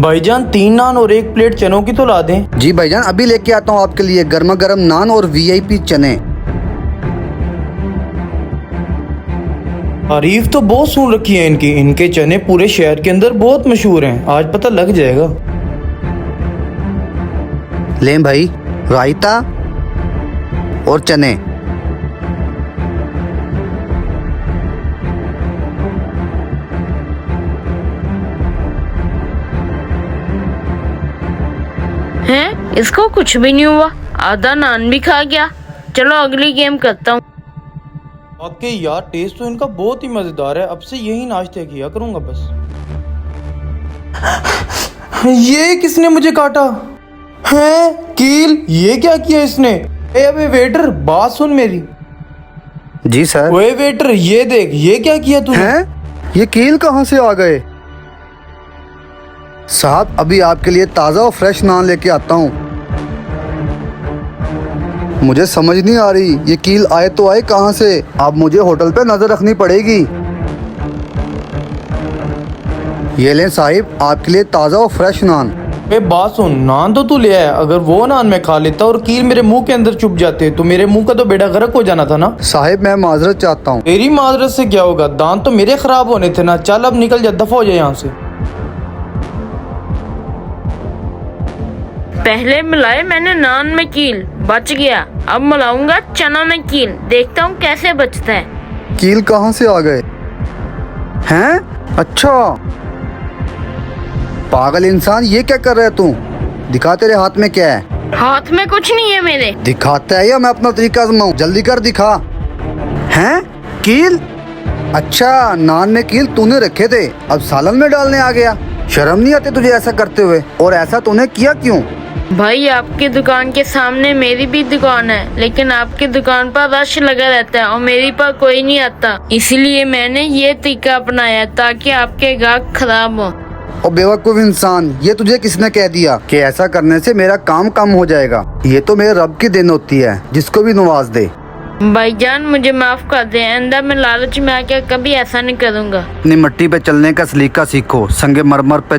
भाईजान 3 नान और 1 प्लेट चनों की तो ला दें। जी भाईजान, अभी लेके आता हूँ आपके लिए गर्मा गर्म नान और वीआईपी चने। तारीफ तो बहुत सुन रखी है इनकी, इनके चने पूरे शहर के अंदर बहुत मशहूर हैं, आज पता लग जाएगा। लें भाई, रायता और चने। हैं? इसको कुछ भी नहीं हुआ, आधा नान भी खा गया। चलो अगली गेम करता हूँ। वाकई यार, टेस्ट तो इनका बहुत ही मजेदार है, अब से यही नाश्ते किया करूंगा बस। ये किसने मुझे काटा है? कील, ये क्या किया इसने? अबे वेटर, बात सुन मेरी। जी सर। ओए वेटर, ये देख, ये क्या किया तूने? हैं? ये कील कहाँ से आ गए? साहब, अभी आपके लिए ताज़ा और फ्रेश नान लेके आता हूँ। मुझे समझ नहीं आ रही ये कील आए तो आए कहाँ से। अब मुझे होटल पे नजर रखनी पड़ेगी। ये लें साहिब, आपके लिए ताज़ा और फ्रेश नान। बात सुन, नान तो तू ले आया, अगर वो नान मैं खा लेता और कील मेरे मुंह के अंदर चुप जाते तो मेरे मुंह का तो बेड़ा गर्क हो जाना था ना। साहिब, मैं माजरत चाहता हूँ। तेरी माजरत से क्या होगा? दांत तो मेरे खराब होने थे ना। चल अब निकल जा, दफा हो जाए यहाँ से। पहले मिलाए मैंने नान में कील, बच गया। अब मिलाऊंगा चना में कील, देखता हूँ कैसे बचता है। कील कहाँ से आ गए हैं? अच्छा, पागल इंसान, ये क्या कर रहे है तू? दिखा, तेरे हाथ में क्या है? हाथ में कुछ नहीं है मेरे। दिखाता है या मैं अपना तरीका आजमाऊं? जल्दी कर, दिखा। हैं? कील? अच्छा, नान में कील तूने रखे थे, अब सालन में डालने आ गया। शर्म नहीं आती तुझे ऐसा करते हुए? और ऐसा तूने किया क्यों? भाई, आपकी दुकान के सामने मेरी भी दुकान है, लेकिन आपकी दुकान पर रश लगा रहता है और मेरी पर कोई नहीं आता, इसलिए मैंने ये तरीका अपनाया ताकि आपके ग्राहक खराब हो। और बेवकूफ इंसान, ये तुझे किसने कह दिया कि ऐसा करने से मेरा काम कम हो जाएगा? ये तो मेरे रब की देन होती है, जिसको भी नवाज दे। भाईजान, मुझे माफ कर दे, आइंदा मैं लालच में आकर कभी ऐसा नहीं करूँगा। अपनी मिट्टी पे चलने का सलीका सीखो, संगे मरमर पे